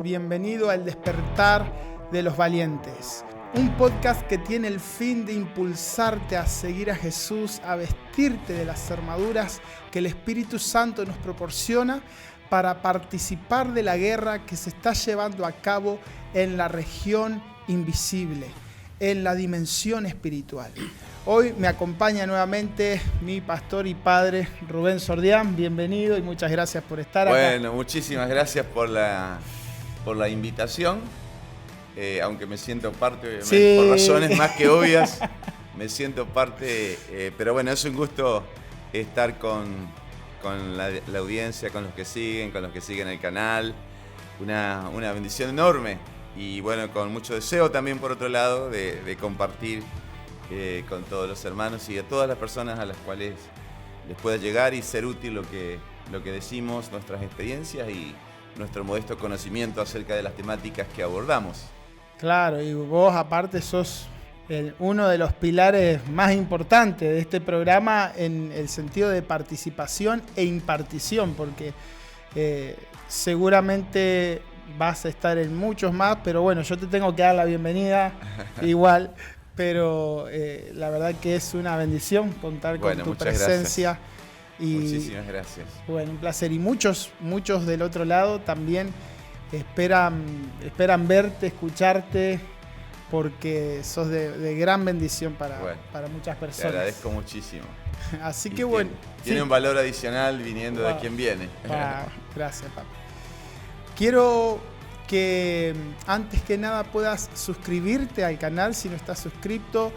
Bienvenido al Despertar de los Valientes, un podcast que tiene el fin de impulsarte a seguir a Jesús, a vestirte de las armaduras que el Espíritu Santo nos proporciona para participar de la guerra que se está llevando a cabo en la región invisible, en la dimensión espiritual. Hoy me acompaña nuevamente mi pastor y padre Rubén Sordián. Bienvenido y muchas gracias por estar acá. Bueno, muchísimas gracias por la invitación, aunque me siento parte, obviamente, sí, por razones más que obvias, me siento parte, pero bueno, es un gusto estar con la audiencia, con los que siguen el canal, una bendición enorme y bueno, con mucho deseo también por otro lado de compartir con todos los hermanos y a todas las personas a las cuales les pueda llegar y ser útil lo que decimos, nuestras experiencias y nuestro modesto conocimiento acerca de las temáticas que abordamos. Claro, y vos aparte sos uno de los pilares más importantes de este programa en el sentido de participación e impartición, porque seguramente vas a estar en muchos más, pero bueno, yo te tengo que dar la bienvenida igual, pero la verdad que es una bendición contar con tu presencia. Gracias. Muchísimas gracias. Bueno, un placer. Y muchos del otro lado también esperan verte, escucharte, porque sos de gran bendición para muchas personas. Te agradezco muchísimo. Así que bueno. Tiene un valor adicional viniendo de quien viene. Gracias, papá. Quiero que antes que nada puedas suscribirte al canal si no estás suscrito,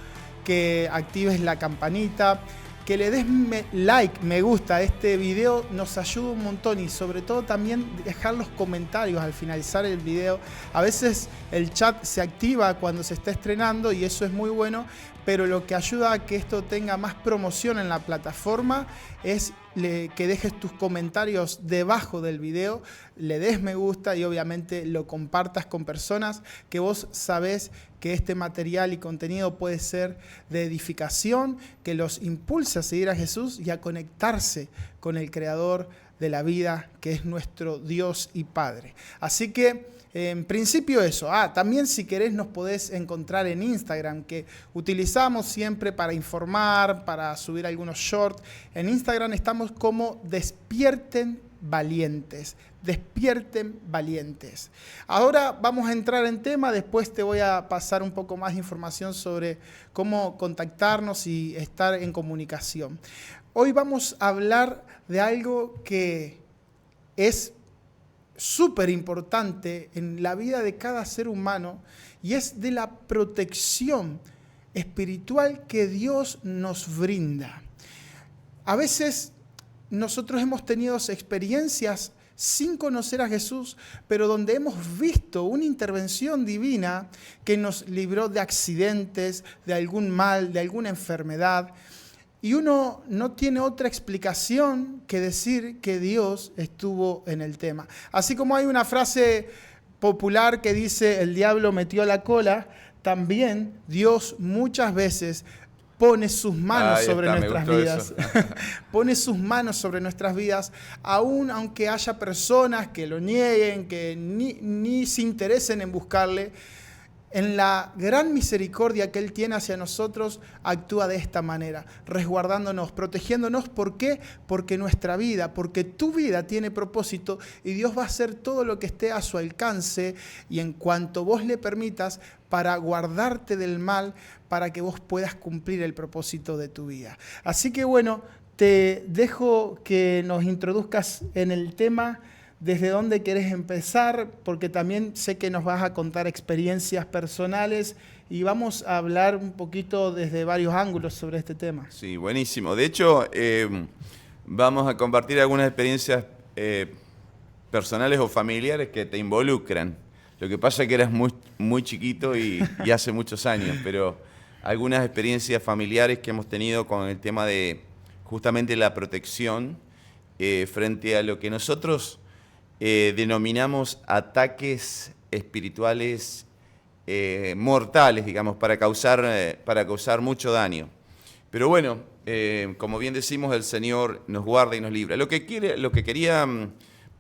que actives la campanita, que le des like, me gusta a este video, nos ayuda un montón y sobre todo también dejar los comentarios al finalizar el video. A veces el chat se activa cuando se está estrenando y eso es muy bueno, pero lo que ayuda a que esto tenga más promoción en la plataforma es que dejes tus comentarios debajo del video, le des me gusta y obviamente lo compartas con personas que vos sabés que este material y contenido puede ser de edificación, que los impulse a seguir a Jesús y a conectarse con el Creador de la vida, que es nuestro Dios y Padre. Así que en principio eso. También si querés nos podés encontrar en Instagram, que utilizamos siempre para informar, para subir algunos shorts. En Instagram estamos como Despierten Valientes. Despierten Valientes. Ahora vamos a entrar en tema, después te voy a pasar un poco más de información sobre cómo contactarnos y estar en comunicación. Hoy vamos a hablar de algo que es súper importante en la vida de cada ser humano y es de la protección espiritual que Dios nos brinda. A veces nosotros hemos tenido experiencias sin conocer a Jesús, pero donde hemos visto una intervención divina que nos libró de accidentes, de algún mal, de alguna enfermedad. Y uno no tiene otra explicación que decir que Dios estuvo en el tema. Así como hay una frase popular que dice, el diablo metió la cola, también Dios muchas veces pone sus manos sobre nuestras vidas. Pone sus manos sobre nuestras vidas, aun aunque haya personas que lo nieguen, que ni se interesen en buscarle. En la gran misericordia que Él tiene hacia nosotros, actúa de esta manera, resguardándonos, protegiéndonos. ¿Por qué? Porque nuestra vida, porque tu vida tiene propósito y Dios va a hacer todo lo que esté a su alcance y en cuanto vos le permitas para guardarte del mal, para que vos puedas cumplir el propósito de tu vida. Así que bueno, te dejo que nos introduzcas en el tema. ¿Desde dónde querés empezar? Porque también sé que nos vas a contar experiencias personales y vamos a hablar un poquito desde varios ángulos sobre este tema. Sí, buenísimo. De hecho, vamos a compartir algunas experiencias personales o familiares que te involucran. Lo que pasa es que eras muy chiquito y hace muchos años, pero algunas experiencias familiares que hemos tenido con el tema de justamente la protección frente a lo que nosotros denominamos ataques espirituales mortales, digamos, para causar mucho daño. Pero bueno, como bien decimos, el Señor nos guarda y nos libra. Lo que quería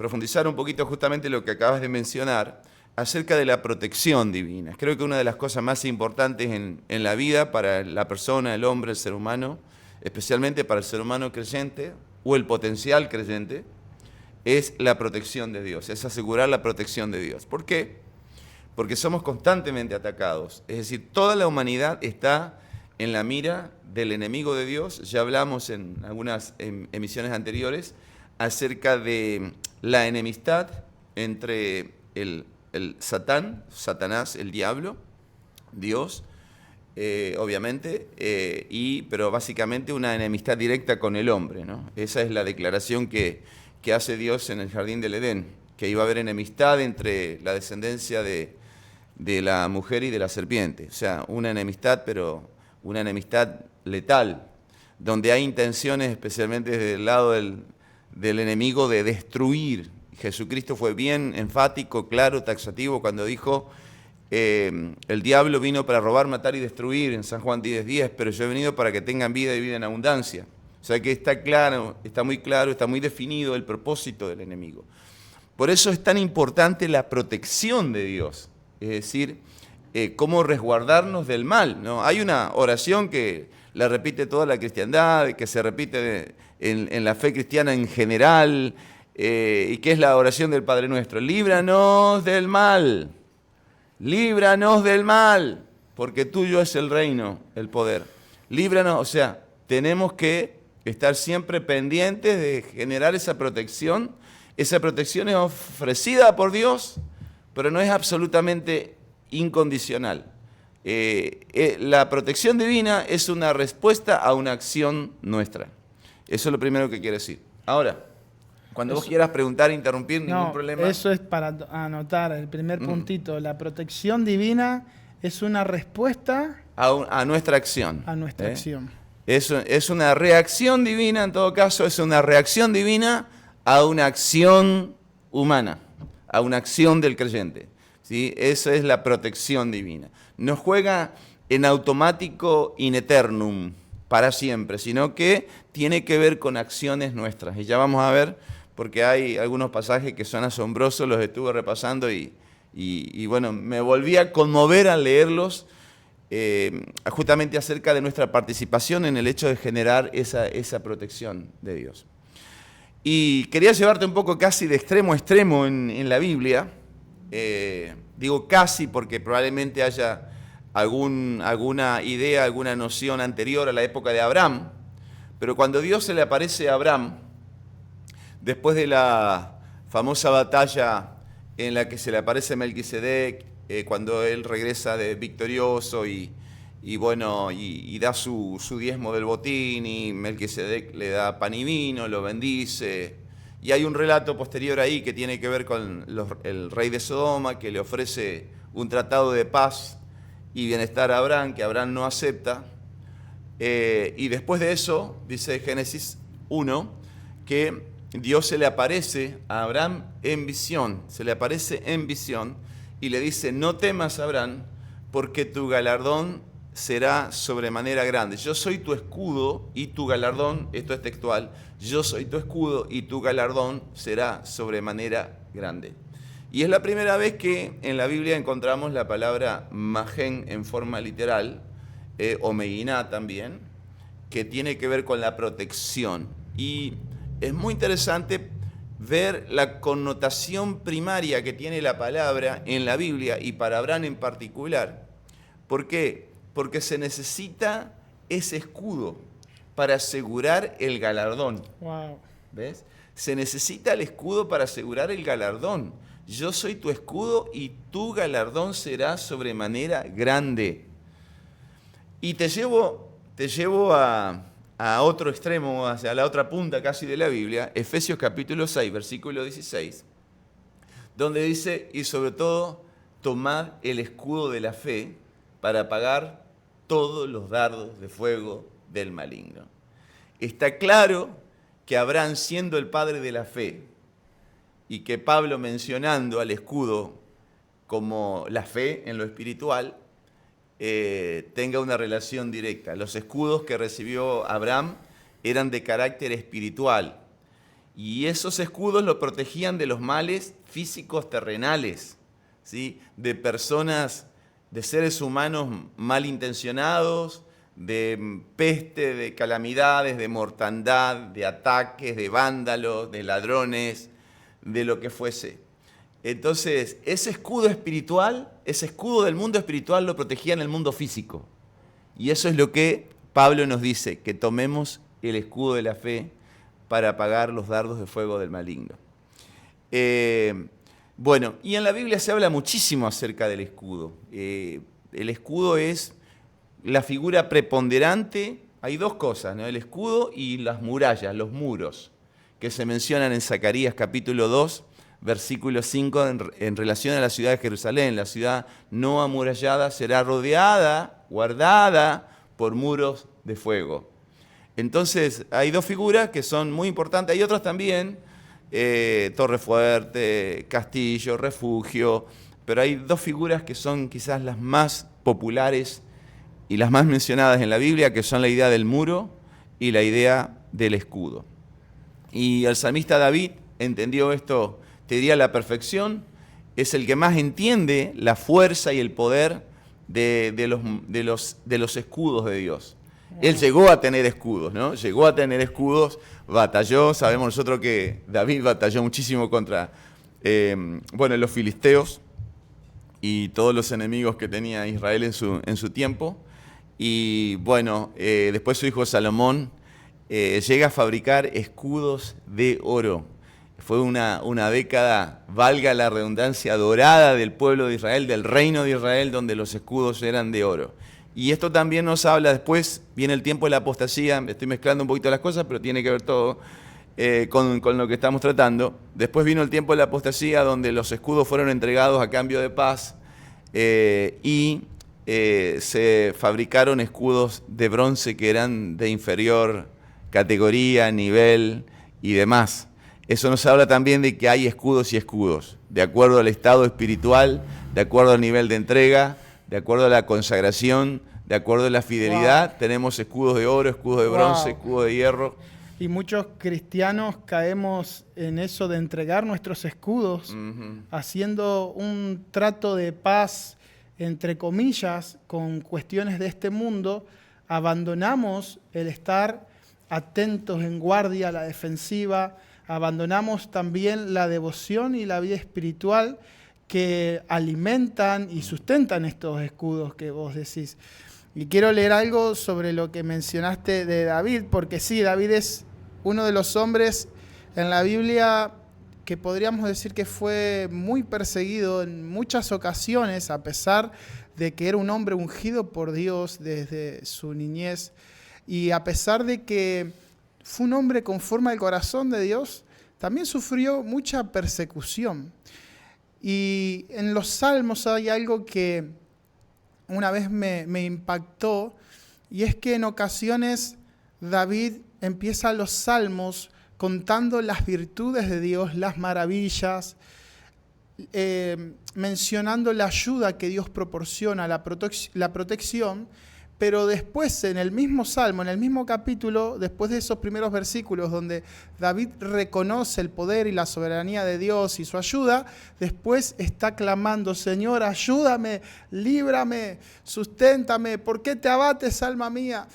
profundizar un poquito justamente lo que acabas de mencionar, acerca de la protección divina. Creo que una de las cosas más importantes en la vida para la persona, el hombre, el ser humano, especialmente para el ser humano creyente o el potencial creyente, es la protección de Dios, es asegurar la protección de Dios. ¿Por qué? Porque somos constantemente atacados. Es decir, toda la humanidad está en la mira del enemigo de Dios. Ya hablamos en algunas emisiones anteriores acerca de la enemistad entre el Satanás, el diablo, Dios, obviamente, pero básicamente una enemistad directa con el hombre, ¿no? Esa es la declaración que hace Dios en el jardín del Edén, que iba a haber enemistad entre la descendencia de la mujer y de la serpiente. O sea, una enemistad, pero una enemistad letal, donde hay intenciones, especialmente desde el lado del enemigo, de destruir. Jesucristo fue bien enfático, claro, taxativo, cuando dijo, el diablo vino para robar, matar y destruir, en San Juan 10:10, pero yo he venido para que tengan vida y vida en abundancia. O sea que está claro, está muy definido el propósito del enemigo. Por eso es tan importante la protección de Dios, es decir, cómo resguardarnos del mal, ¿no? Hay una oración que la repite toda la cristiandad, que se repite en la fe cristiana en general, y que es la oración del Padre Nuestro. Líbranos del mal, porque tuyo es el reino, el poder. Líbranos, o sea, tenemos que estar siempre pendientes de generar esa protección. Esa protección es ofrecida por Dios, pero no es absolutamente incondicional. La protección divina es una respuesta a una acción nuestra. Eso es lo primero que quiero decir. Ahora, cuando vos quieras preguntar, interrumpir, ningún problema. Eso es para anotar el primer puntito. La protección divina es una respuesta a nuestra acción. A nuestra acción. Es una reacción divina, en todo caso, es una reacción divina a una acción humana, a una acción del creyente. ¿Sí? Esa es la protección divina. No juega en automático in eternum, para siempre, sino que tiene que ver con acciones nuestras. Y ya vamos a ver, porque hay algunos pasajes que son asombrosos, los estuve repasando y bueno, me volví a conmover al leerlos, justamente acerca de nuestra participación en el hecho de generar esa protección de Dios. Y quería llevarte un poco casi de extremo a extremo en la Biblia. Digo casi porque probablemente haya alguna idea, alguna noción anterior a la época de Abraham, pero cuando Dios se le aparece a Abraham, después de la famosa batalla en la que se le aparece Melquisedec, cuando él regresa victorioso y da su diezmo del botín, y Melquisedec le da pan y vino, lo bendice. Y hay un relato posterior ahí que tiene que ver con el rey de Sodoma, que le ofrece un tratado de paz y bienestar a Abraham, que Abraham no acepta. Y después de eso, dice Génesis 1, que Dios se le aparece a Abraham en visión, y le dice, no temas, Abraham, porque tu galardón será sobremanera grande. Yo soy tu escudo y tu galardón, esto es textual, yo soy tu escudo y tu galardón será sobremanera grande. Y es la primera vez que en la Biblia encontramos la palabra magén en forma literal, o meguiná también, que tiene que ver con la protección. Y es muy interesante ver la connotación primaria que tiene la palabra en la Biblia y para Abraham en particular. ¿Por qué? Porque se necesita ese escudo para asegurar el galardón. Wow. ¿Ves? Se necesita el escudo para asegurar el galardón. Yo soy tu escudo y tu galardón será sobremanera grande. Y te llevo a otro extremo, hacia la otra punta casi de la Biblia, Efesios capítulo 6, versículo 16, donde dice, y sobre todo, tomad el escudo de la fe para apagar todos los dardos de fuego del maligno. Está claro que Abraham, siendo el padre de la fe, y que Pablo mencionando al escudo como la fe en lo espiritual, tenga una relación directa. Los escudos que recibió Abraham eran de carácter espiritual, y esos escudos lo protegían de los males físicos terrenales, ¿sí? De personas, de seres humanos malintencionados, de peste, de calamidades, de mortandad, de ataques, de vándalos, de ladrones, de lo que fuese. Entonces, ese escudo espiritual, ese escudo del mundo espiritual lo protegía en el mundo físico. Y eso es lo que Pablo nos dice, que tomemos el escudo de la fe para apagar los dardos de fuego del maligno. Bueno, y en la Biblia se habla muchísimo acerca del escudo. El escudo es la figura preponderante. Hay dos cosas, ¿no? El escudo y las murallas, los muros, que se mencionan en Zacarías capítulo 2, versículo 5, en relación a la ciudad de Jerusalén. La ciudad no amurallada será rodeada, guardada por muros de fuego. Entonces, hay dos figuras que son muy importantes. Hay otras también, torre fuerte, castillo, refugio, pero hay dos figuras que son quizás las más populares y las más mencionadas en la Biblia, que son la idea del muro y la idea del escudo. Y el salmista David entendió esto, te diría, a la perfección. Es el que más entiende la fuerza y el poder de los escudos de Dios. Él llegó a tener escudos, ¿no? Llegó a tener escudos, batalló. Sabemos nosotros que David batalló muchísimo contra los filisteos y todos los enemigos que tenía Israel en su tiempo. Y bueno, después su hijo Salomón llega a fabricar escudos de oro. Fue una década, valga la redundancia, dorada del pueblo de Israel, del reino de Israel, donde los escudos eran de oro. Y esto también nos habla, después viene el tiempo de la apostasía, estoy mezclando un poquito las cosas, pero tiene que ver todo con lo que estamos tratando. Después vino el tiempo de la apostasía, donde los escudos fueron entregados a cambio de paz y se fabricaron escudos de bronce que eran de inferior categoría, nivel y demás. Eso nos habla también de que hay escudos y escudos, de acuerdo al estado espiritual, de acuerdo al nivel de entrega, de acuerdo a la consagración, de acuerdo a la fidelidad. Wow. Tenemos escudos de oro, escudos de bronce, escudos de hierro. Y muchos cristianos caemos en eso de entregar nuestros escudos, haciendo un trato de paz, entre comillas, con cuestiones de este mundo. Abandonamos el estar atentos en guardia a la defensiva, abandonamos también la devoción y la vida espiritual que alimentan y sustentan estos escudos que vos decís. Y quiero leer algo sobre lo que mencionaste de David, porque sí, David es uno de los hombres en la Biblia que podríamos decir que fue muy perseguido en muchas ocasiones, a pesar de que era un hombre ungido por Dios desde su niñez, y a pesar de que fue un hombre conforme al corazón de Dios, también sufrió mucha persecución. Y en los Salmos hay algo que una vez me impactó, y es que en ocasiones David empieza los Salmos contando las virtudes de Dios, las maravillas, mencionando la ayuda que Dios proporciona, la protección, pero después en el mismo Salmo, en el mismo capítulo, después de esos primeros versículos donde David reconoce el poder y la soberanía de Dios y su ayuda, después está clamando: Señor, ayúdame, líbrame, susténtame, ¿por qué te abates, alma mía?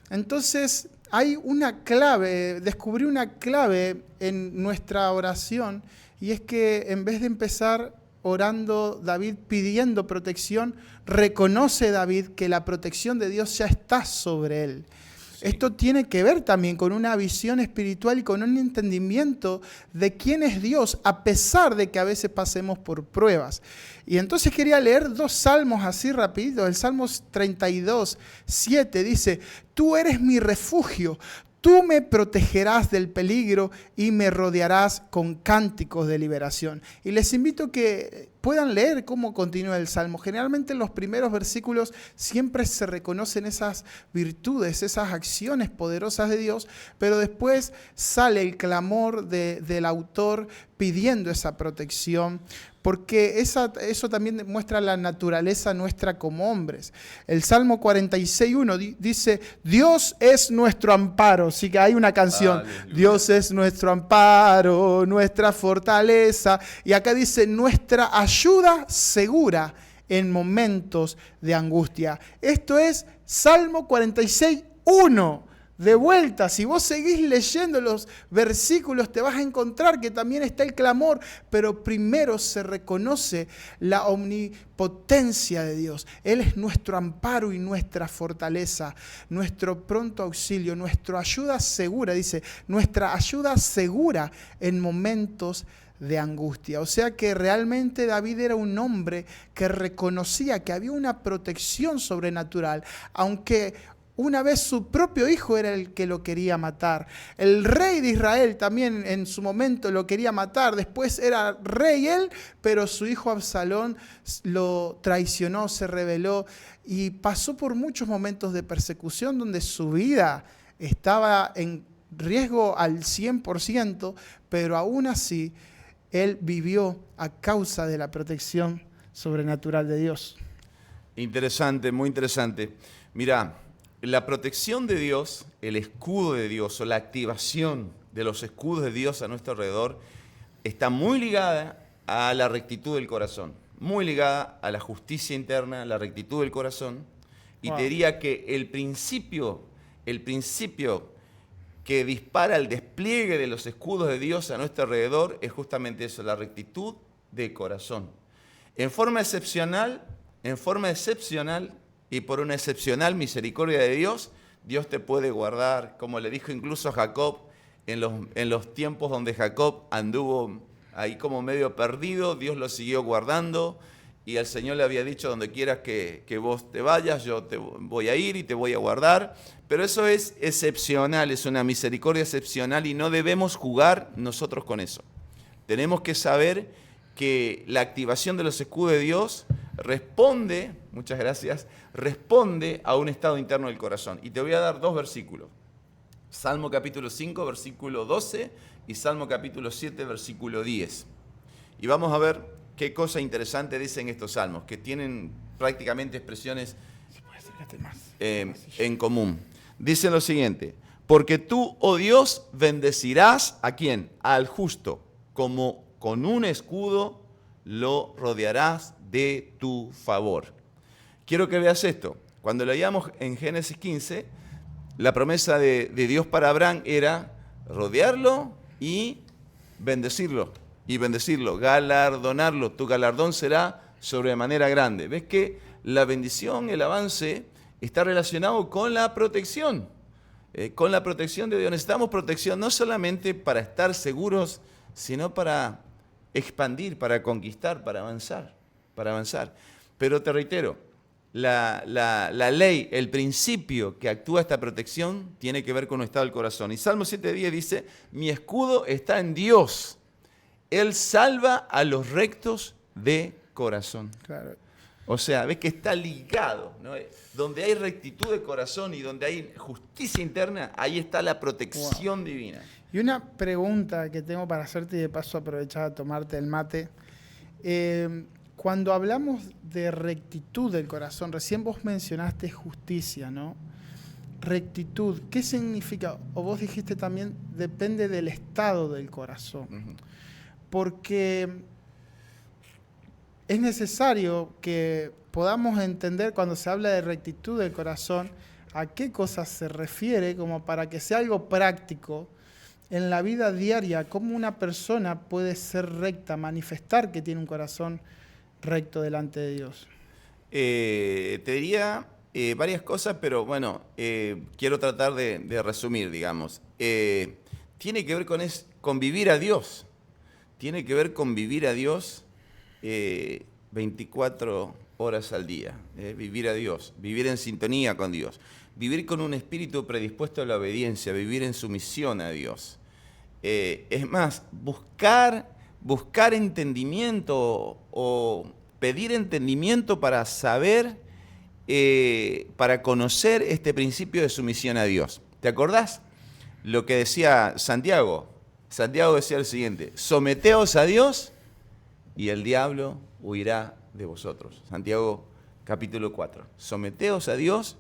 Entonces hay una clave, descubrí una clave en nuestra oración, y es que en vez de empezar orando David pidiendo protección, reconoce David que la protección de Dios ya está sobre él. Sí. Esto tiene que ver también con una visión espiritual y con un entendimiento de quién es Dios, a pesar de que a veces pasemos por pruebas. Y entonces quería leer dos salmos así rapidito. El Salmo 32, 7 dice: Tú eres mi refugio, tú me protegerás del peligro y me rodearás con cánticos de liberación. Y les invito a que puedan leer cómo continúa el Salmo. Generalmente en los primeros versículos siempre se reconocen esas virtudes, esas acciones poderosas de Dios, pero después sale el clamor del autor pidiendo esa protección, porque eso también muestra la naturaleza nuestra como hombres. El Salmo 46:1 dice: Dios es nuestro amparo. Sí que hay una canción, aleluya. Dios es nuestro amparo, nuestra fortaleza. Y acá dice: nuestra ayuda ayuda segura en momentos de angustia. Esto es Salmo 46:1. De vuelta, si vos seguís leyendo los versículos, te vas a encontrar que también está el clamor, pero primero se reconoce la omnipotencia de Dios. Él es nuestro amparo y nuestra fortaleza, nuestro pronto auxilio, nuestra ayuda segura, dice, nuestra ayuda segura en momentos de angustia. O sea que realmente David era un hombre que reconocía que había una protección sobrenatural, aunque una vez su propio hijo era el que lo quería matar. El rey de Israel también en su momento lo quería matar. Después era rey él, pero su hijo Absalón lo traicionó, se rebeló y pasó por muchos momentos de persecución donde su vida estaba en riesgo al 100%, pero aún así él vivió a causa de la protección sobrenatural de Dios. Interesante, muy interesante. Mira, la protección de Dios, el escudo de Dios o la activación de los escudos de Dios a nuestro alrededor está muy ligada a la rectitud del corazón, muy ligada a la justicia interna, a la rectitud del corazón. Y te diría que el principio que dispara el despliegue de los escudos de Dios a nuestro alrededor es justamente eso, la rectitud del corazón. En forma excepcional y por una excepcional misericordia de Dios, Dios te puede guardar, como le dijo incluso a Jacob, en los tiempos donde Jacob anduvo ahí como medio perdido, Dios lo siguió guardando y el Señor le había dicho, donde quieras que vos te vayas, yo te voy a ir y te voy a guardar. Pero eso es excepcional, es una misericordia excepcional y no debemos jugar nosotros con eso. Tenemos que saber que la activación de los escudos de Dios responde, muchas gracias, responde a un estado interno del corazón. Y te voy a dar 2 versículos. Salmo capítulo 5, versículo 12 y Salmo capítulo 7, versículo 10. Y vamos a ver qué cosa interesante dicen estos salmos, que tienen prácticamente expresiones en común. Dice lo siguiente: porque tú, oh Dios, bendecirás ¿a quién? Al justo, como con un escudo lo rodearás de tu favor. Quiero que veas esto. Cuando leíamos en Génesis 15, la promesa de Dios para Abraham era rodearlo y bendecirlo, galardonarlo. Tu galardón será sobremanera grande. ¿Ves que la bendición, el avance, está relacionado con la protección? Con la protección de Dios. Necesitamos protección no solamente para estar seguros, sino para expandir, para conquistar, para avanzar. Pero te reitero, la ley, el principio que actúa esta protección tiene que ver con un estado del corazón. Y Salmo 7:10 dice, mi escudo está en Dios. Él salva a los rectos de corazón. Claro. O sea, ves que está ligado, ¿no? Donde hay rectitud de corazón y donde hay justicia interna, ahí está la protección divina. Y una pregunta que tengo para hacerte y de paso aprovechar a tomarte el mate. Cuando hablamos de rectitud del corazón, recién vos mencionaste justicia, ¿no? Rectitud, ¿qué significa? O vos dijiste también, depende del estado del corazón. Uh-huh. Porque es necesario que podamos entender cuando se habla de rectitud del corazón a qué cosas se refiere, como para que sea algo práctico en la vida diaria, cómo una persona puede ser recta, manifestar que tiene un corazón recto delante de Dios. Te diría varias cosas, pero bueno, quiero tratar de resumir, digamos. Tiene que ver con vivir a Dios. Tiene que ver con vivir a Dios 24 horas al día. Vivir a Dios, vivir en sintonía con Dios. Vivir con un espíritu predispuesto a la obediencia, vivir en sumisión a Dios. Es más, buscar entendimiento o pedir entendimiento para saber, para conocer este principio de sumisión a Dios. ¿Te acordás lo que decía Santiago? Santiago decía lo siguiente: someteos a Dios y el diablo huirá de vosotros. Santiago capítulo 4. Someteos a Dios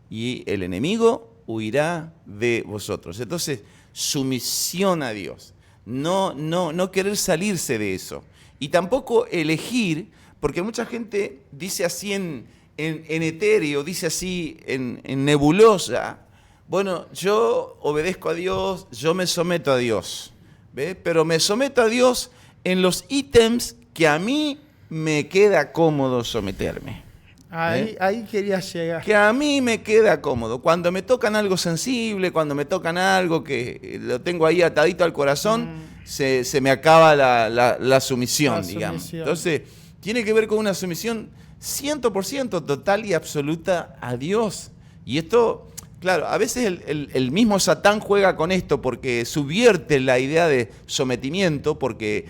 y el enemigo huirá de vosotros. Entonces, sumisión a Dios. no querer salirse de eso. Y tampoco elegir, porque mucha gente dice así en etéreo, dice así en nebulosa, bueno, yo obedezco a Dios, yo me someto a Dios, ¿ve? Pero me someto a Dios en los ítems que a mí me queda cómodo someterme. Ahí quería llegar. Que a mí me queda cómodo. Cuando me tocan algo sensible, cuando me tocan algo que lo tengo ahí atadito al corazón, se me acaba la sumisión, digamos. Entonces, tiene que ver con una sumisión 100% total y absoluta a Dios. Y esto, claro, a veces el mismo Satán juega con esto porque subvierte la idea de sometimiento, porque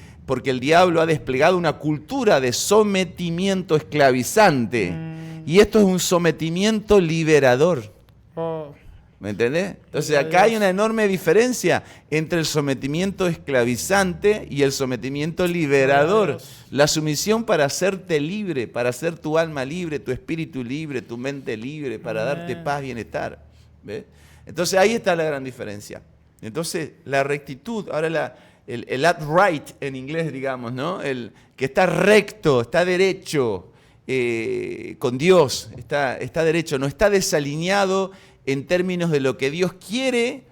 el diablo ha desplegado una cultura de sometimiento esclavizante. Y esto es un sometimiento liberador. ¿Me entendés? Entonces acá hay una enorme diferencia entre el sometimiento esclavizante y el sometimiento liberador. La sumisión para hacerte libre, para hacer tu alma libre, tu espíritu libre, tu mente libre, para darte paz, bienestar. ¿Ves? Entonces ahí está la gran diferencia. Entonces la rectitud, ahora el upright en inglés, digamos, ¿no? El que está recto, está derecho con Dios, está derecho, no está desalineado en términos de lo que Dios quiere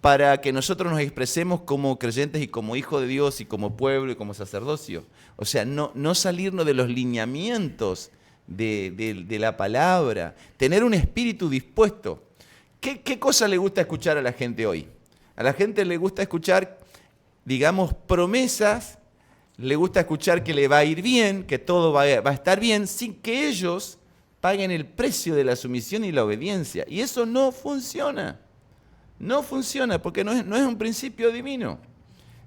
para que nosotros nos expresemos como creyentes y como hijos de Dios y como pueblo y como sacerdocio. O sea, no salirnos de los lineamientos de la palabra, tener un espíritu dispuesto. ¿Qué cosa le gusta escuchar a la gente hoy? A la gente le gusta escuchar, digamos, promesas, le gusta escuchar que le va a ir bien, que todo va a estar bien, sin que ellos paguen el precio de la sumisión y la obediencia. Y eso no funciona. No funciona porque no es un principio divino.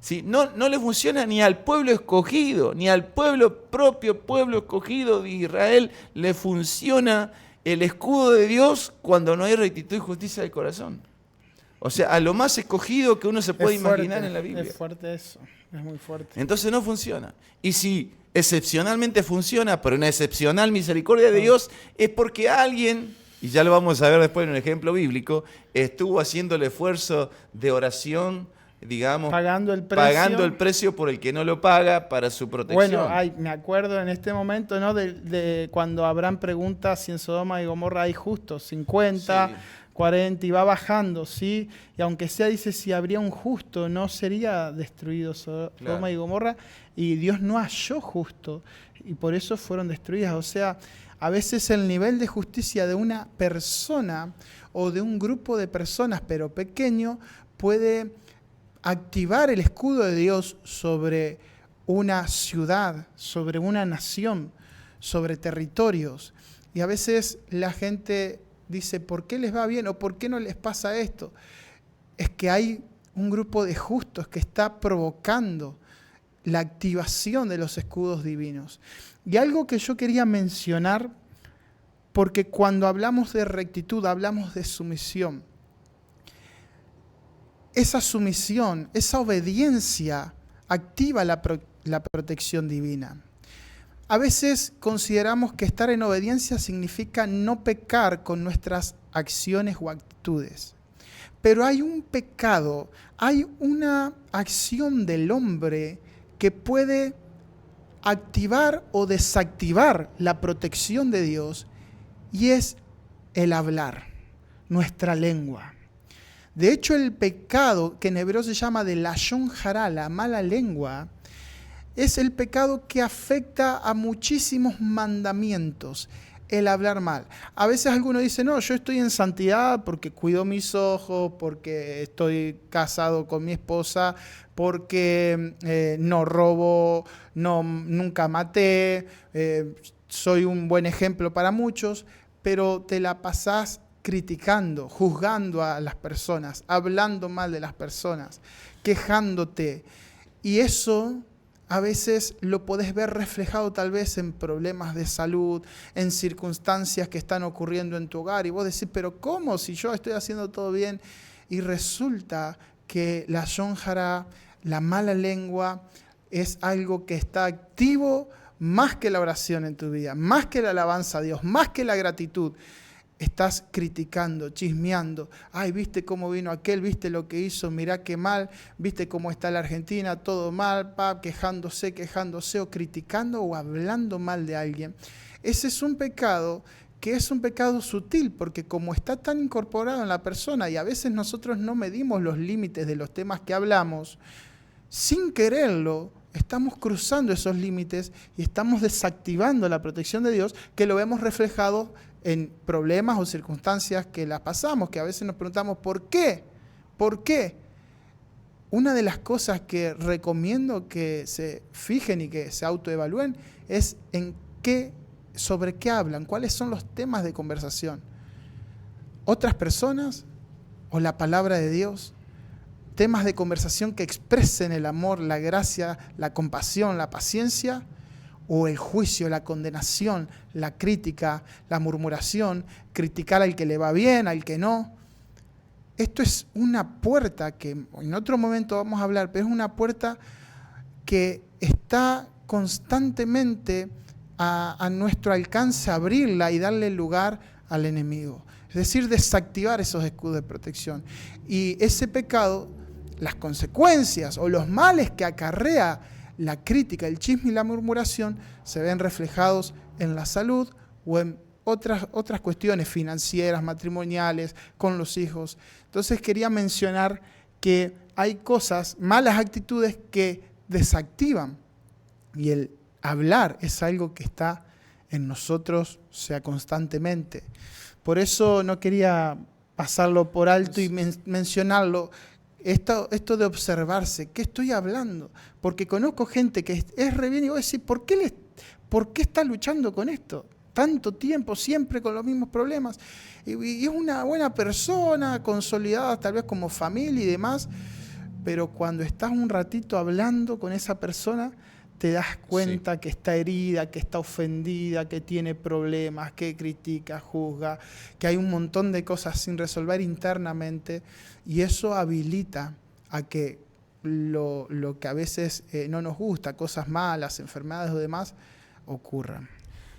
¿Sí? No le funciona ni al pueblo escogido, ni al propio pueblo escogido de Israel le funciona el escudo de Dios cuando no hay rectitud y justicia del corazón. O sea, a lo más escogido que uno se puede imaginar en la Biblia. Es fuerte eso, es muy fuerte. Entonces no funciona. Y si excepcionalmente funciona, por una excepcional misericordia de Dios, es porque alguien, y ya lo vamos a ver después en un ejemplo bíblico, estuvo haciendo el esfuerzo de oración, digamos, pagando el precio por el que no lo paga para su protección. Bueno, me acuerdo en este momento, ¿no? de cuando Abraham pregunta si en Sodoma y Gomorra hay justos, 50, sí. 40, y va bajando, ¿sí? Y aunque sea, dice, si habría un justo, no sería destruido Sodoma y Gomorra, y Dios no halló justo, y por eso fueron destruidas. O sea, a veces el nivel de justicia de una persona o de un grupo de personas, pero pequeño, puede activar el escudo de Dios sobre una ciudad, sobre una nación, sobre territorios. Y a veces la gente dice, ¿por qué les va bien o por qué no les pasa esto? Es que hay un grupo de justos que está provocando la activación de los escudos divinos. Y algo que yo quería mencionar, porque cuando hablamos de rectitud, hablamos de sumisión. Esa sumisión, esa obediencia activa la protección divina. A veces consideramos que estar en obediencia significa no pecar con nuestras acciones o actitudes. Pero hay un pecado, hay una acción del hombre que puede activar o desactivar la protección de Dios, y es el hablar, nuestra lengua. De hecho, el pecado, que en hebreo se llama de lashon hará, la mala lengua, es el pecado que afecta a muchísimos mandamientos, el hablar mal. A veces algunos dicen, no, yo estoy en santidad porque cuido mis ojos, porque estoy casado con mi esposa, porque no robo, nunca maté, soy un buen ejemplo para muchos, pero te la pasás criticando, juzgando a las personas, hablando mal de las personas, quejándote. Y eso a veces lo podés ver reflejado tal vez en problemas de salud, en circunstancias que están ocurriendo en tu hogar. Y vos decís, pero ¿cómo? Si yo estoy haciendo todo bien. Y resulta que la lashon hará, la mala lengua, es algo que está activo más que la oración en tu vida, más que la alabanza a Dios, más que la gratitud. estás criticando, chismeando. Ay, ¿viste cómo vino aquel? ¿Viste lo que hizo? Mirá qué mal. ¿Viste cómo está la Argentina? Todo mal, quejándose o criticando o hablando mal de alguien. Ese es un pecado que es un pecado sutil, porque como está tan incorporado en la persona y a veces nosotros no medimos los límites de los temas que hablamos, sin quererlo, estamos cruzando esos límites y estamos desactivando la protección de Dios, que lo vemos reflejado en problemas o circunstancias que las pasamos, que a veces nos preguntamos, ¿por qué? ¿Por qué? Una de las cosas que recomiendo que se fijen y que se autoevalúen es sobre qué hablan, cuáles son los temas de conversación. ¿Otras personas o la palabra de Dios? Temas de conversación que expresen el amor, la gracia, la compasión, la paciencia, o el juicio, la condenación, la crítica, la murmuración, criticar al que le va bien, al que no. Esto es una puerta que en otro momento vamos a hablar, pero es una puerta que está constantemente a nuestro alcance abrirla y darle lugar al enemigo. Es decir, desactivar esos escudos de protección. Y ese pecado, las consecuencias o los males que acarrea la crítica, el chisme y la murmuración se ven reflejados en la salud o en otras cuestiones financieras, matrimoniales, con los hijos. Entonces quería mencionar que hay cosas, malas actitudes que desactivan, y el hablar es algo que está en nosotros, sea constantemente. Por eso no quería pasarlo por alto y mencionarlo. Esto de observarse, ¿qué estoy hablando? Porque conozco gente que es re bien y voy a decir, ¿por qué está luchando con esto? Tanto tiempo, siempre con los mismos problemas. Y es una buena persona, consolidada tal vez como familia y demás, pero cuando estás un ratito hablando con esa persona, te das cuenta que está herida, que está ofendida, que tiene problemas, que critica, juzga, que hay un montón de cosas sin resolver internamente, y eso habilita a que lo que a veces no nos gusta, cosas malas, enfermedades o demás, ocurran.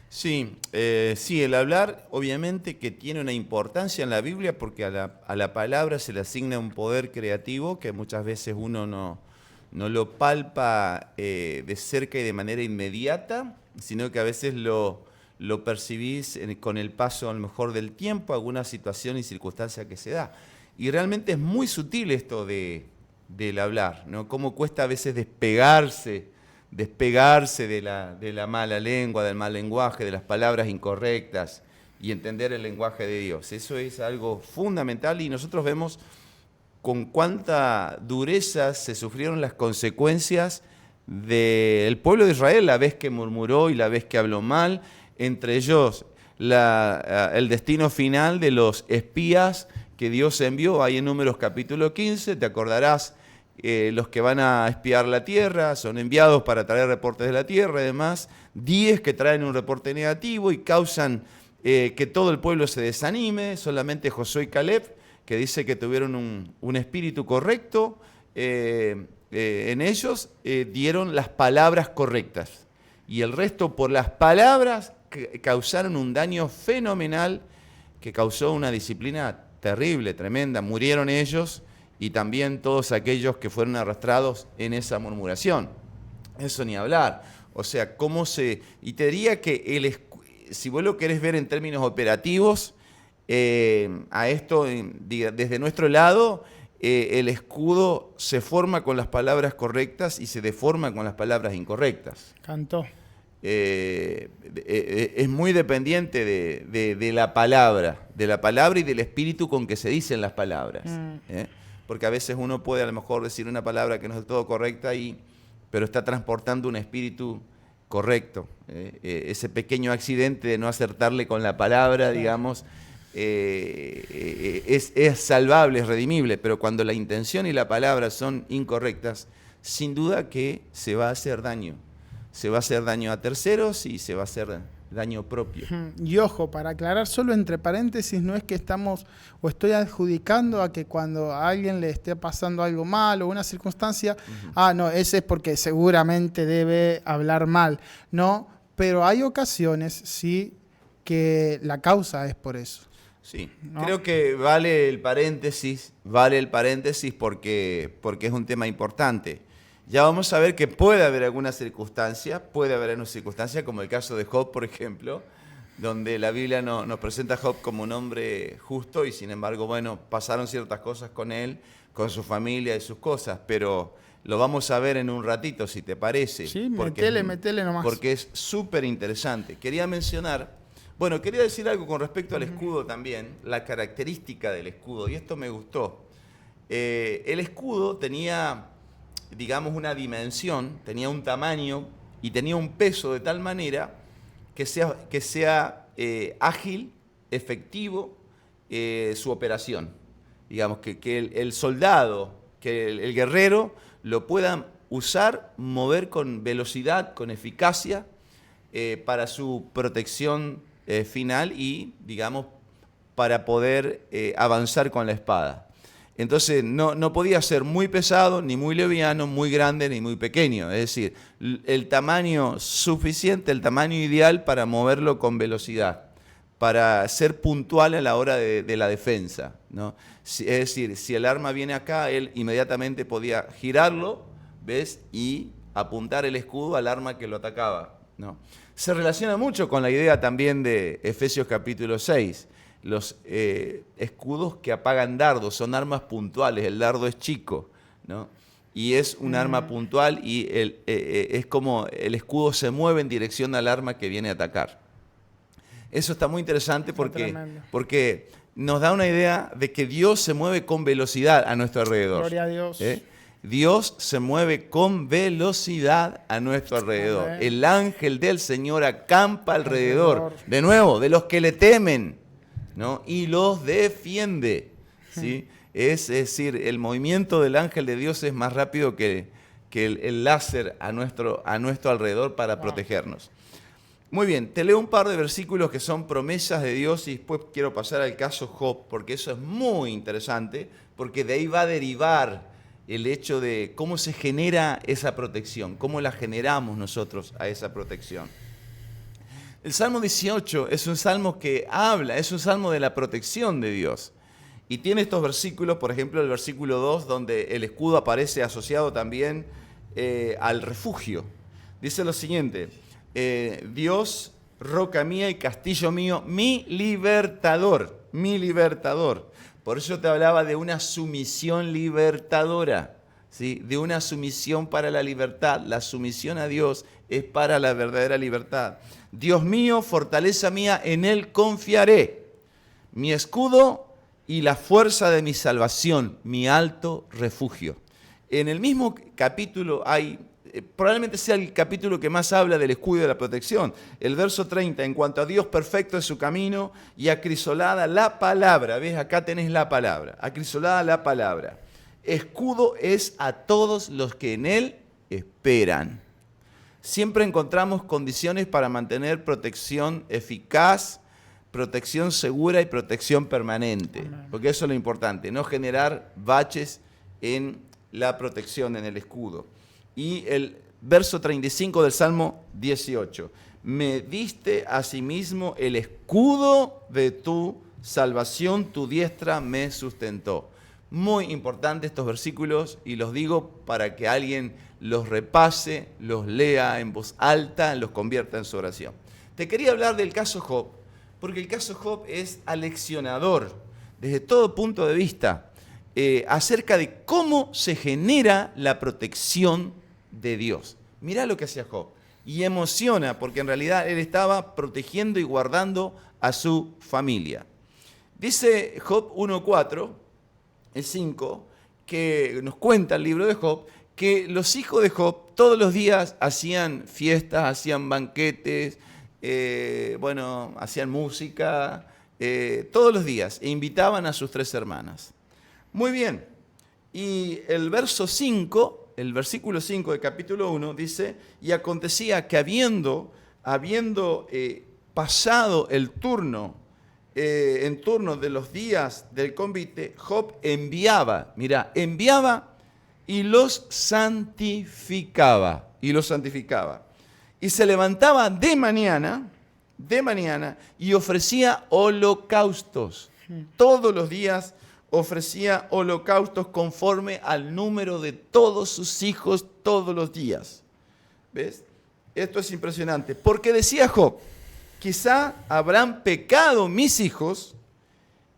Sí, el hablar obviamente que tiene una importancia en la Biblia porque a la palabra se le asigna un poder creativo que muchas veces uno no lo palpa de cerca y de manera inmediata, sino que a veces lo percibís con el paso a lo mejor del tiempo, alguna situación y circunstancia que se da. Y realmente es muy sutil esto del hablar, ¿no? Cómo cuesta a veces despegarse de la mala lengua, del mal lenguaje, de las palabras incorrectas y entender el lenguaje de Dios. Eso es algo fundamental y nosotros vemos con cuánta dureza se sufrieron las consecuencias del pueblo de Israel la vez que murmuró y la vez que habló mal, entre ellos el destino final de los espías que Dios envió, ahí en Números capítulo 15, te acordarás, los que van a espiar la tierra son enviados para traer reportes de la tierra y demás, 10 que traen un reporte negativo y causan que todo el pueblo se desanime, solamente Josué y Caleb, que dice que tuvieron un espíritu correcto, en ellos dieron las palabras correctas. Y el resto, por las palabras, causaron un daño fenomenal que causó una disciplina terrible, tremenda. Murieron ellos y también todos aquellos que fueron arrastrados en esa murmuración. Eso ni hablar. O sea, y te diría que si vos lo querés ver en términos operativos, a esto, desde nuestro lado, el escudo se forma con las palabras correctas y se deforma con las palabras incorrectas. Cantó. Es muy dependiente de la palabra y del espíritu con que se dicen las palabras. Porque a veces uno puede a lo mejor decir una palabra que no es del todo correcta, pero está transportando un espíritu correcto. Ese pequeño accidente de no acertarle con la palabra, digamos, es salvable, es redimible, pero cuando la intención y la palabra son incorrectas, sin duda que se va a hacer daño. Se va a hacer daño a terceros y se va a hacer daño propio. Y ojo, para aclarar solo entre paréntesis, no es que estamos o estoy adjudicando a que cuando a alguien le esté pasando algo mal o una circunstancia, no, ese es porque seguramente debe hablar mal. No, pero hay ocasiones, sí, que la causa es por eso. Sí, ¿no? creo que vale el paréntesis porque es un tema importante. Ya vamos a ver que puede haber alguna circunstancia como el caso de Job, por ejemplo, donde la Biblia nos presenta a Job como un hombre justo y sin embargo, bueno, pasaron ciertas cosas con él, con su familia y sus cosas, pero lo vamos a ver en un ratito, si te parece. Sí, porque metele nomás. Porque es súper interesante. Quería decir algo con respecto al escudo también, la característica del escudo, y esto me gustó. El escudo tenía, digamos, una dimensión, tenía un tamaño y tenía un peso de tal manera que sea ágil, efectivo su operación. Digamos, que el soldado, que el guerrero lo pueda usar, mover con velocidad, con eficacia, para su protección final y, digamos, para poder avanzar con la espada. Entonces no podía ser muy pesado, ni muy liviano, muy grande, ni muy pequeño. Es decir, el tamaño suficiente, el tamaño ideal para moverlo con velocidad, para ser puntual a la hora de la defensa, ¿no? Es decir, si el arma viene acá, él inmediatamente podía girarlo, ¿ves? Y apuntar el escudo al arma que lo atacaba, ¿no? Se relaciona mucho con la idea también de Efesios capítulo 6. Los escudos que apagan dardos son armas puntuales, el dardo es chico, ¿no? Y es un arma puntual y es como el escudo se mueve en dirección al arma que viene a atacar. Eso está muy interesante porque nos da una idea de que Dios se mueve con velocidad a nuestro alrededor. Gloria a Dios. Dios se mueve con velocidad a nuestro alrededor. Amén. El ángel del Señor acampa alrededor, de nuevo, de los que le temen, ¿no? Y los defiende, ¿sí? Es decir, el movimiento del ángel de Dios es más rápido que el láser a nuestro alrededor para protegernos. Muy bien, te leo un par de versículos que son promesas de Dios y después quiero pasar al caso Job, porque eso es muy interesante, porque de ahí va a derivar el hecho de cómo se genera esa protección, cómo la generamos nosotros a esa protección. El Salmo 18 es un salmo que habla, es un salmo de la protección de Dios. Y tiene estos versículos, por ejemplo, el versículo 2, donde el escudo aparece asociado también al refugio. Dice lo siguiente: Dios, roca mía y castillo mío, mi libertador, mi libertador. Por eso te hablaba de una sumisión libertadora, ¿sí? De una sumisión para la libertad. La sumisión a Dios es para la verdadera libertad. Dios mío, fortaleza mía, en Él confiaré. Mi escudo y la fuerza de mi salvación, mi alto refugio. En el mismo capítulo hay, probablemente sea el capítulo que más habla del escudo y de la protección. El verso 30, en cuanto a Dios perfecto es su camino y acrisolada la palabra. ¿Ves? Acá tenés la palabra, acrisolada la palabra. Escudo es a todos los que en Él esperan. Siempre encontramos condiciones para mantener protección eficaz, protección segura y protección permanente. Porque eso es lo importante, no generar baches en la protección, en el escudo. Y el verso 35 del Salmo 18. Me diste asimismo el escudo de tu salvación, tu diestra me sustentó. Muy importante estos versículos y los digo para que alguien los repase, los lea en voz alta, los convierta en su oración. Te quería hablar del caso Job, porque el caso Job es aleccionador desde todo punto de vista acerca de cómo se genera la protección de Dios. Mirá lo que hacía Job y emociona porque en realidad él estaba protegiendo y guardando a su familia. Dice Job 1:4, el 5, que nos cuenta el libro de Job, que los hijos de Job todos los días hacían fiestas, hacían banquetes, hacían música, todos los días, e invitaban a sus 3 hermanas. Muy bien, y el verso 5, el versículo 5 del capítulo 1 dice: y acontecía que habiendo pasado el turno, en turno de los días del convite, Job enviaba y los santificaba, Y se levantaba de mañana y ofrecía holocaustos Todos los días ofrecía holocaustos conforme al número de todos sus hijos todos los días. ¿Ves? Esto es impresionante. Porque decía Job, quizá habrán pecado mis hijos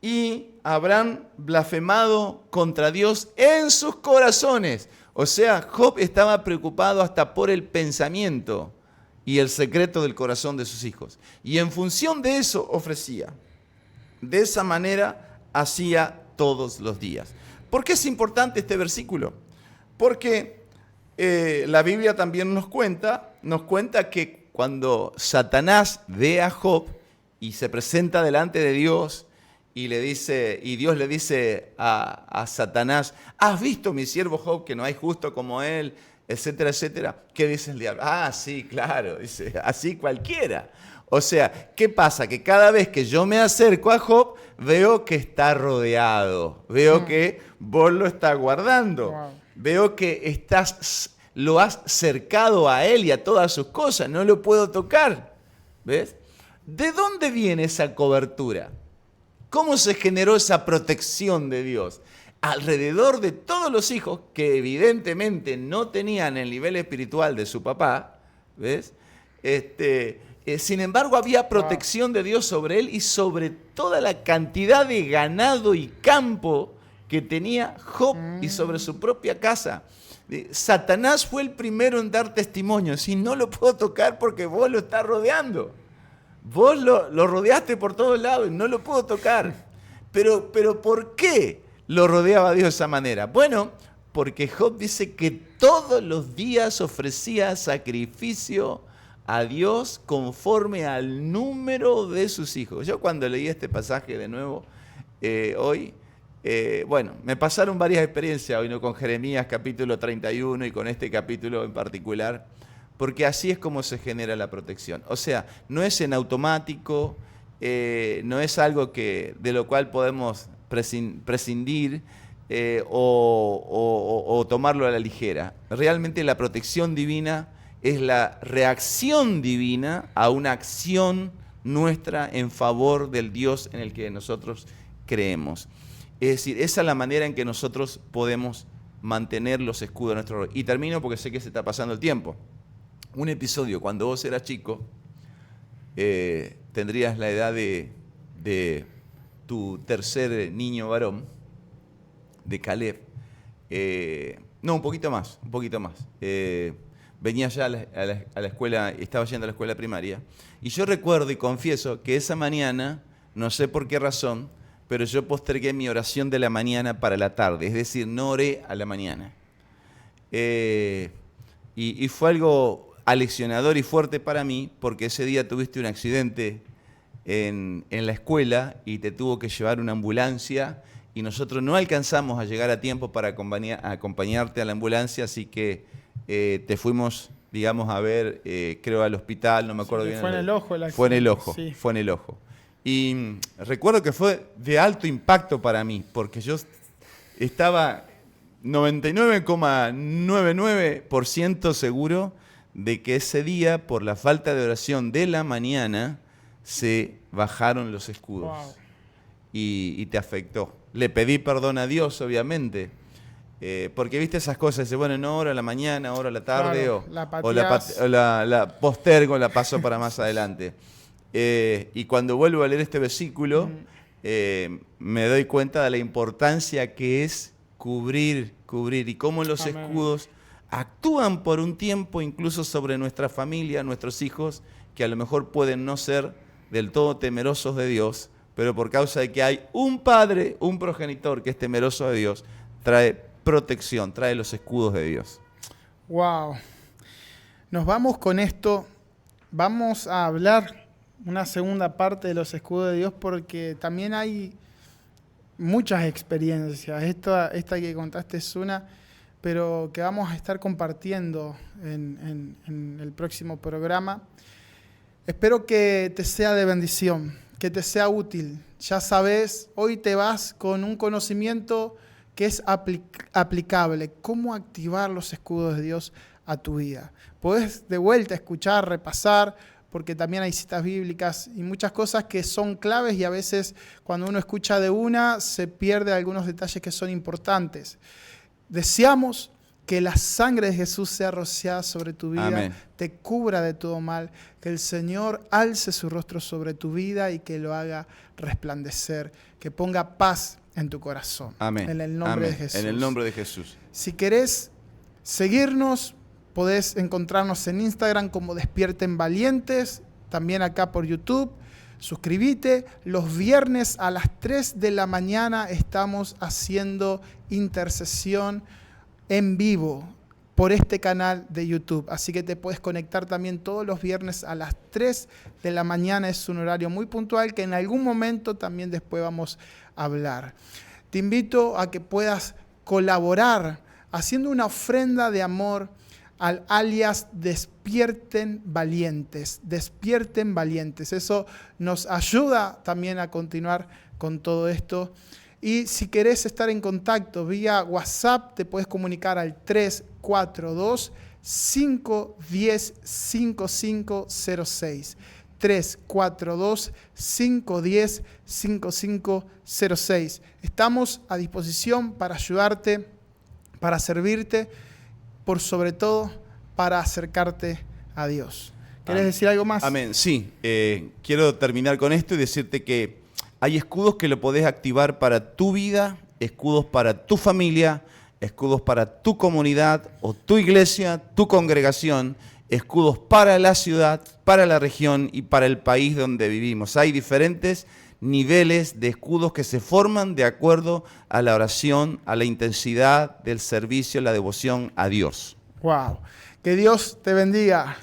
y habrán blasfemado contra Dios en sus corazones. O sea, Job estaba preocupado hasta por el pensamiento y el secreto del corazón de sus hijos. Y en función de eso ofrecía. De esa manera hacía todos los días. ¿Por qué es importante este versículo? Porque la Biblia también nos cuenta que cuando Satanás ve a Job y se presenta delante de Dios y Dios le dice a Satanás, ¿has visto mi siervo Job que no hay justo como él? Etcétera, etcétera. ¿Qué dice el diablo? Ah, sí, claro, dice, así cualquiera. O sea, ¿qué pasa? Que cada vez que yo me acerco a Job, veo que está rodeado, veo que vos lo estás guardando, veo que lo has cercado a él y a todas sus cosas, no lo puedo tocar. ¿Ves? ¿De dónde viene esa cobertura? ¿Cómo se generó esa protección de Dios? Alrededor de todos los hijos que evidentemente no tenían el nivel espiritual de su papá, ¿ves? Sin embargo, había protección de Dios sobre él y sobre toda la cantidad de ganado y campo que tenía Job y sobre su propia casa. Satanás fue el primero en dar testimonio. Si no lo puedo tocar porque vos lo estás rodeando. Vos lo rodeaste por todos lados y no lo puedo tocar. Pero ¿por qué lo rodeaba Dios de esa manera? Bueno, porque Job dice que todos los días ofrecía sacrificio a Dios conforme al número de sus hijos. Yo cuando leí este pasaje de nuevo hoy, me pasaron varias experiencias hoy, ¿no? Con Jeremías capítulo 31 y con este capítulo en particular, porque así es como se genera la protección. O sea, no es en automático, no es algo de lo cual podemos prescindir o tomarlo a la ligera. Realmente la protección divina es la reacción divina a una acción nuestra en favor del Dios en el que nosotros creemos. Es decir, esa es la manera en que nosotros podemos mantener los escudos de nuestro rey. Y termino porque sé que se está pasando el tiempo. Un episodio, cuando vos eras chico, tendrías la edad de tu tercer niño varón, de Caleb. No, un poquito más. Venía ya a la escuela, estaba yendo a la escuela primaria, y yo recuerdo y confieso que esa mañana, no sé por qué razón, pero yo postergué mi oración de la mañana para la tarde, es decir, no oré a la mañana. Y fue algo aleccionador y fuerte para mí, porque ese día tuviste un accidente en la escuela y te tuvo que llevar una ambulancia, y nosotros no alcanzamos a llegar a tiempo para acompañarte a la ambulancia, así que te fuimos, digamos, a ver, creo al hospital, no me acuerdo bien. Fue en el ojo. Fue en el ojo. Y recuerdo que fue de alto impacto para mí, porque yo estaba 99,99% seguro de que ese día, por la falta de oración de la mañana, se bajaron los escudos. Wow. Y te afectó. Le pedí perdón a Dios, obviamente, porque viste esas cosas, dice, bueno, no oro a la mañana, oro a la tarde, claro, o la postergo, la paso para más adelante. Y cuando vuelvo a leer este versículo, me doy cuenta de la importancia que es cubrir, y cómo los escudos actúan por un tiempo incluso sobre nuestra familia, nuestros hijos, que a lo mejor pueden no ser del todo temerosos de Dios, pero por causa de que hay un padre, un progenitor que es temeroso de Dios, trae protección, trae los escudos de Dios. Wow. Nos vamos con esto. Vamos a hablar una segunda parte de los escudos de Dios, porque también hay muchas experiencias. Esta que contaste es una, pero que vamos a estar compartiendo en el próximo programa. Espero que te sea de bendición, que te sea útil. Ya sabes, hoy te vas con un conocimiento que es aplicable. Cómo activar los escudos de Dios a tu vida. Podés de vuelta escuchar, repasar porque también hay citas bíblicas y muchas cosas que son claves y a veces cuando uno escucha de una se pierde algunos detalles que son importantes. Deseamos que la sangre de Jesús sea rociada sobre tu vida, Amén. te cubra de todo mal, que el Señor alce su rostro sobre tu vida y que lo haga resplandecer, que ponga paz en tu corazón. Amén. En el nombre Amén. de Jesús. En el nombre de Jesús. Si querés seguirnos, podés encontrarnos en Instagram como Despierten Valientes, también acá por YouTube. Suscríbete. Los viernes a las 3 de la mañana estamos haciendo intercesión en vivo por este canal de YouTube. Así que te puedes conectar también todos los viernes a las 3 de la mañana. Es un horario muy puntual que en algún momento también después vamos a hablar. Te invito a que puedas colaborar haciendo una ofrenda de amor al alias Despierten Valientes. Despierten Valientes. Eso nos ayuda también a continuar con todo esto. Y si querés estar en contacto vía WhatsApp, te puedes comunicar al 342-510-5506. 342-510-5506. Estamos a disposición para ayudarte, para servirte, por sobre todo para acercarte a Dios. ¿Querés decir algo más? Amén. Sí, quiero terminar con esto y decirte que hay escudos que lo podés activar para tu vida, escudos para tu familia, escudos para tu comunidad o tu iglesia, tu congregación, escudos para la ciudad, para la región y para el país donde vivimos. Hay diferentes niveles de escudos que se forman de acuerdo a la oración, a la intensidad del servicio, la devoción a Dios. Wow. Que Dios te bendiga.